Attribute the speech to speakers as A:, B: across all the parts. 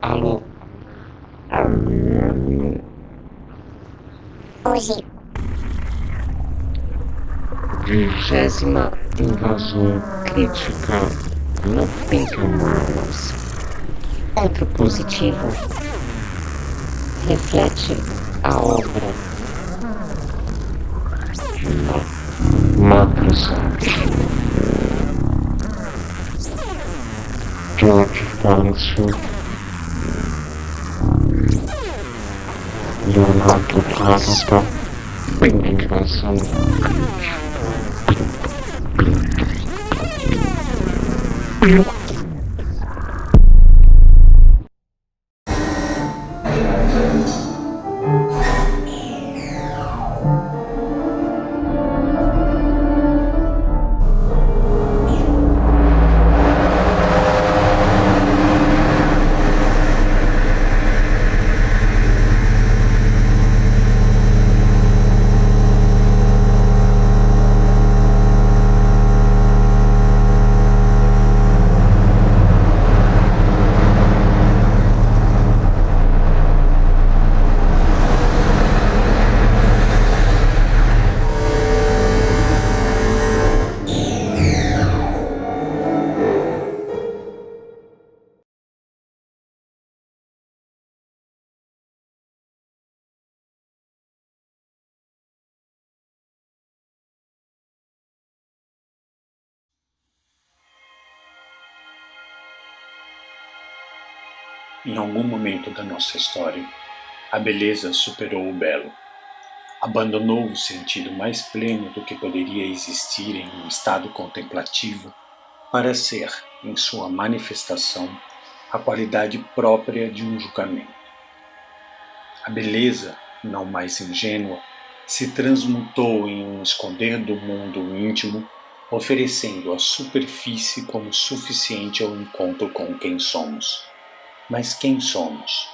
A: Alô?
B: Hoje,
A: 20ª invasão crítica no Pinkamonstros. Ponto positivo. Reflete a obra de Microsoft. George Farnsworth, Leonardo Costa, invasão crítica.
C: Em algum momento da nossa história, a beleza superou o belo. Abandonou o sentido mais pleno do que poderia existir em um estado contemplativo para ser, em sua manifestação, a qualidade própria de um julgamento. A beleza, não mais ingênua, se transmutou em um esconder do mundo íntimo, oferecendo a superfície como suficiente ao encontro com quem somos. Mas quem somos?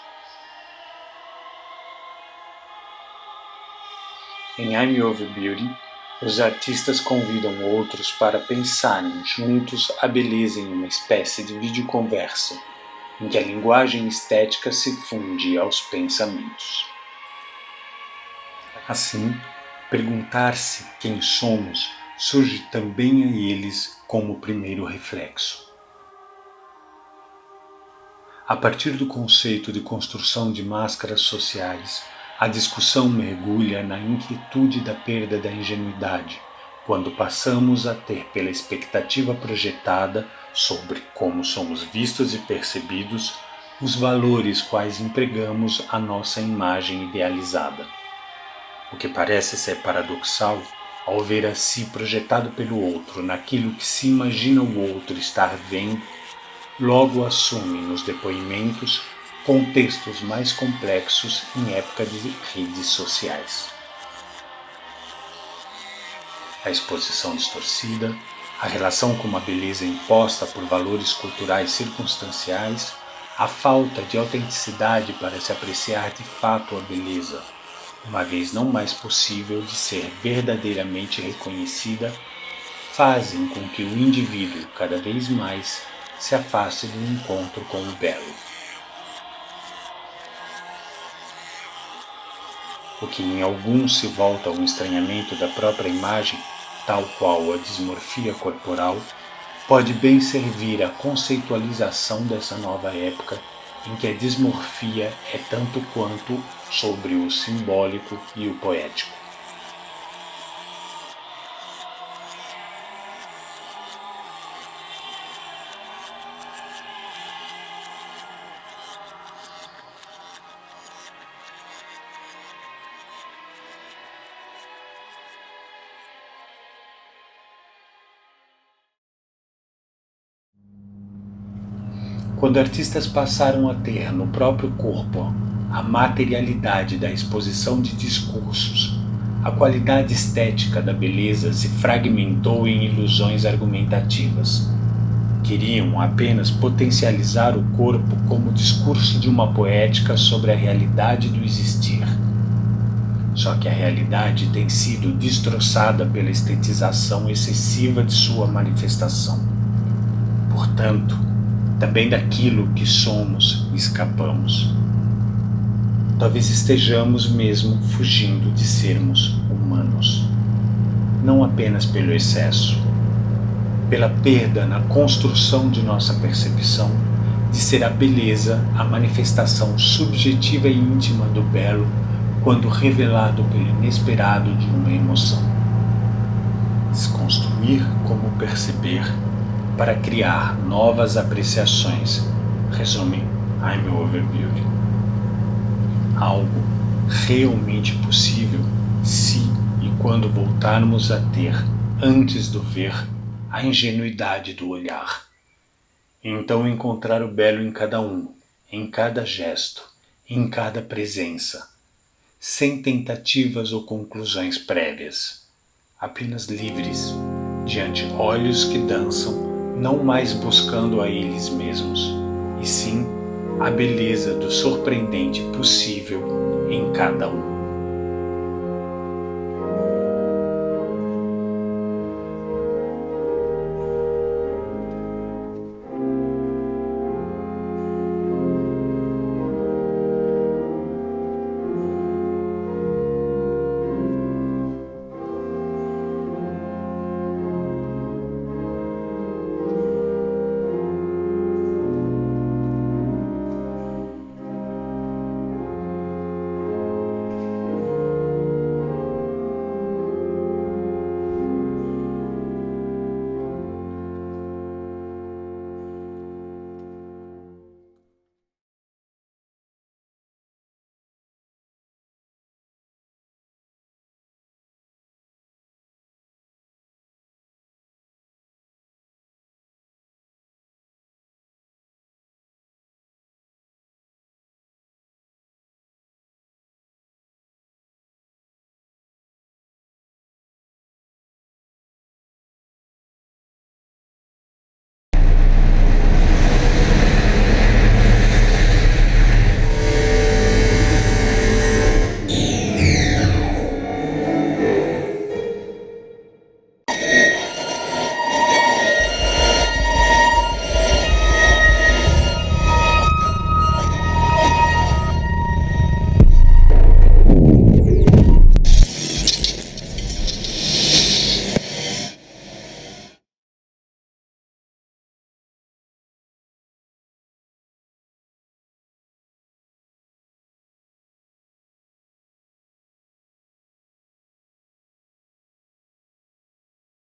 C: Em I'm Over Beauty, os artistas convidam outros para pensarem juntos a beleza em uma espécie de videoconversa, em que a linguagem estética se funde aos pensamentos. Assim, perguntar-se quem somos surge também a eles como o primeiro reflexo. A partir do conceito de construção de máscaras sociais, a discussão mergulha na inquietude da perda da ingenuidade, quando passamos a ter pela expectativa projetada sobre como somos vistos e percebidos os valores quais empregamos a nossa imagem idealizada. O que parece ser paradoxal, ao ver a si projetado pelo outro naquilo que se imagina o outro estar vendo, logo assume nos depoimentos contextos mais complexos em época de redes sociais. A exposição distorcida, a relação com uma beleza imposta por valores culturais circunstanciais, a falta de autenticidade para se apreciar de fato a beleza, uma vez não mais possível de ser verdadeiramente reconhecida, fazem com que o indivíduo cada vez mais se afaste do encontro com o belo. O que em alguns se volta ao estranhamento da própria imagem, tal qual a dismorfia corporal, pode bem servir à conceitualização dessa nova época em que a dismorfia é tanto quanto sobre o simbólico e o poético. Quando artistas passaram a ter no próprio corpo a materialidade da exposição de discursos, a qualidade estética da beleza se fragmentou em ilusões argumentativas. Queriam apenas potencializar o corpo como discurso de uma poética sobre a realidade do existir. Só que a realidade tem sido destroçada pela estetização excessiva de sua manifestação. Portanto, também daquilo que somos e escapamos. Talvez estejamos mesmo fugindo de sermos humanos, não apenas pelo excesso, pela perda na construção de nossa percepção de ser a beleza a manifestação subjetiva e íntima do belo quando revelado pelo inesperado de uma emoção. Desconstruir como perceber para criar novas apreciações, resume I'm Over Beauty. Algo realmente possível se e quando voltarmos a ter, antes do ver, a ingenuidade do olhar. Então encontrar o belo em cada um, em cada gesto, em cada presença, sem tentativas ou conclusões prévias, apenas livres, diante olhos que dançam, não mais buscando a eles mesmos, e sim a beleza do surpreendente possível em cada um.